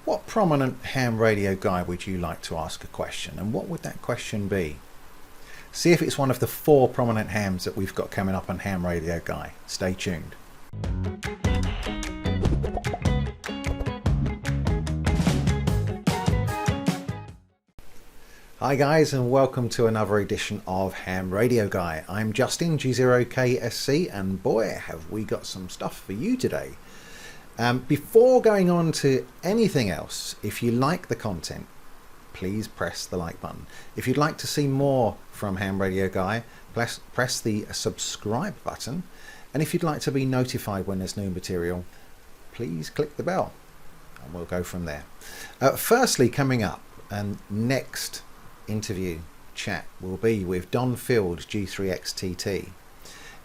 What prominent ham radio guy would you like to ask a question, and what would that question be? See if it's one of the 4 prominent hams that we've got coming up on Ham Radio Guy. Stay tuned. Hi guys, and welcome to another edition of Ham Radio Guy. I'm Justin, G3XTT, and boy have we got some stuff for you today. Before going on to anything else, if you like the content, please press the like button. If you'd like to see more from Ham Radio Guy, press the subscribe button. And if you'd like to be notified when there's new material, please click the bell and we'll go from there. Firstly, coming up, and next interview chat will be with Don Field, G3XTT.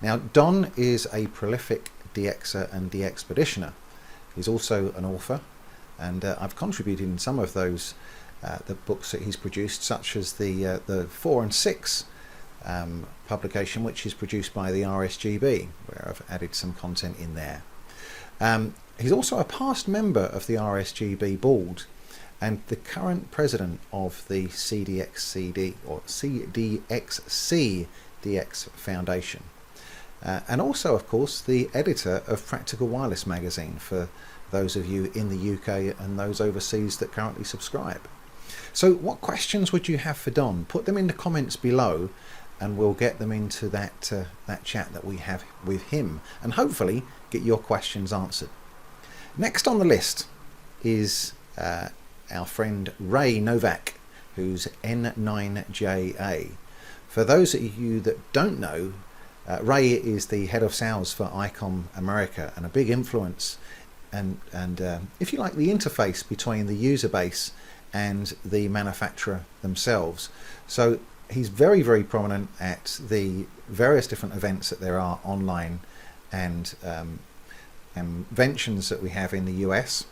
Now, Don is a prolific DXer and DXpeditioner. He's also an author, and I've contributed in some of those the books that he's produced, such as the 4 and 6 publication, which is produced by the RSGB, where I've added some content in there. He's also a past member of the RSGB board and the current president of the CDXCD or CDXC DX Foundation. And also, of course, the editor of Practical Wireless magazine for those of you in the UK and those overseas that currently subscribe. So what questions would you have for Don? Put them in the comments below and we'll get them into that chat that we have with him and hopefully get your questions answered. Next on the list is our friend Ray Novak, who's N9JA. For those of you that don't know, Ray is the head of sales for ICOM America and a big influence and if you like, the interface between the user base and the manufacturer themselves. So he's very, very prominent at the various different events that there are online and conventions that we have in the US,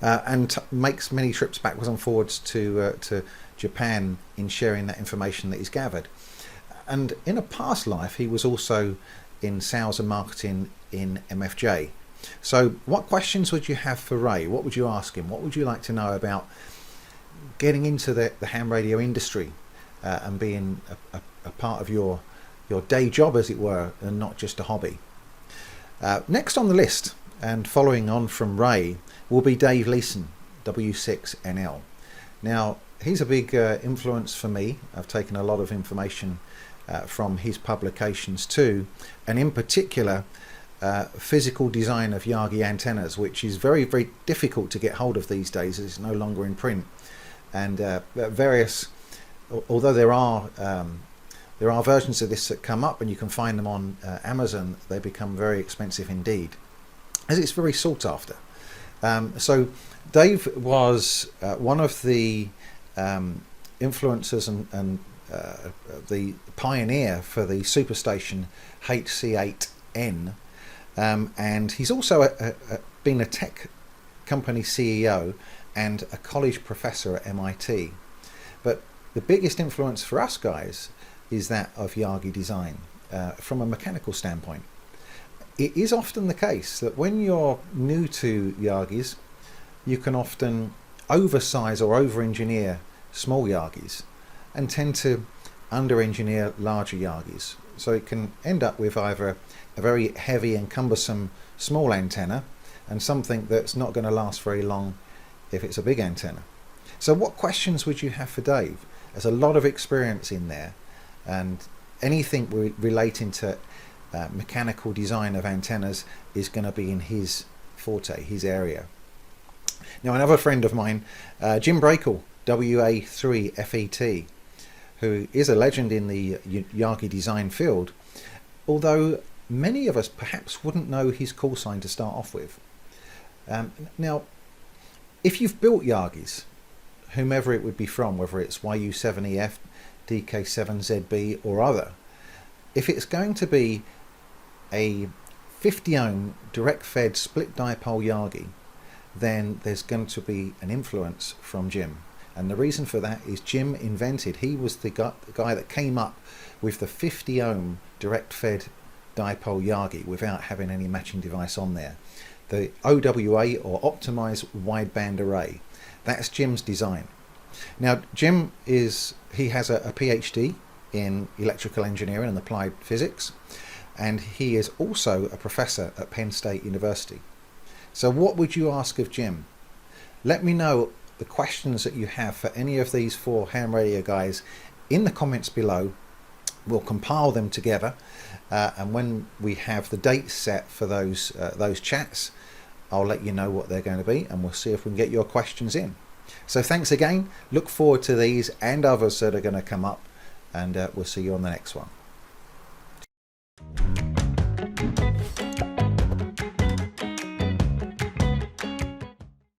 and makes many trips backwards and forwards to Japan in sharing that information that he's gathered. And in a past life, he was also in sales and marketing in MFJ. So what questions would you have for Ray? What would you ask him? What would you like to know about getting into the ham radio industry and being a part of your day job, as it were, and not just a hobby? Next on the list, and following on from Ray, will be Dave Leeson, W6NL. Now, he's a big influence for me. I've taken a lot of information from his publications too, and in particular physical design of Yagi antennas, which is very, very difficult to get hold of these days as it's no longer in print. And although there are versions of this that come up and you can find them on Amazon, they become very expensive indeed, as it's very sought after. So Dave was one of the influencers and the pioneer for the superstation HC8N, and he's also been a tech company CEO and a college professor at MIT. But the biggest influence for us guys is that of Yagi design from a mechanical standpoint. It is often the case that when you're new to Yagis, you can often oversize or over-engineer small Yagis and tend to under-engineer larger Yagis. So it can end up with either a very heavy and cumbersome small antenna and something that's not going to last very long if it's a big antenna. So what questions would you have for Dave? There's a lot of experience in there, and anything relating to mechanical design of antennas is going to be in his forte, his area. Now, another friend of mine, Jim Brakel, WA3FET, who is a legend in the Yagi design field, although many of us perhaps wouldn't know his call sign to start off with. Now, if you've built Yagis, whomever it would be from, whether it's YU7EF, DK7ZB or other, if it's going to be a 50 ohm direct fed split dipole Yagi, then there's going to be an influence from Jim. And the reason for that is Jim he was the guy that came up with the 50 ohm direct fed dipole Yagi without having any matching device on there. the OWA, or Optimized Wideband Array. That's Jim's design. Now Jim has a PhD in electrical engineering and applied physics, and he is also a professor at Penn State University. So what would you ask of Jim? Let me know the questions that you have for any of these 4 ham radio guys in the comments below. We'll compile them together, and when we have the date set for those chats, I'll let you know what they're going to be, and we'll see if we can get your questions in. So thanks again. Look forward to these and others that are going to come up, and we'll see you on the next one.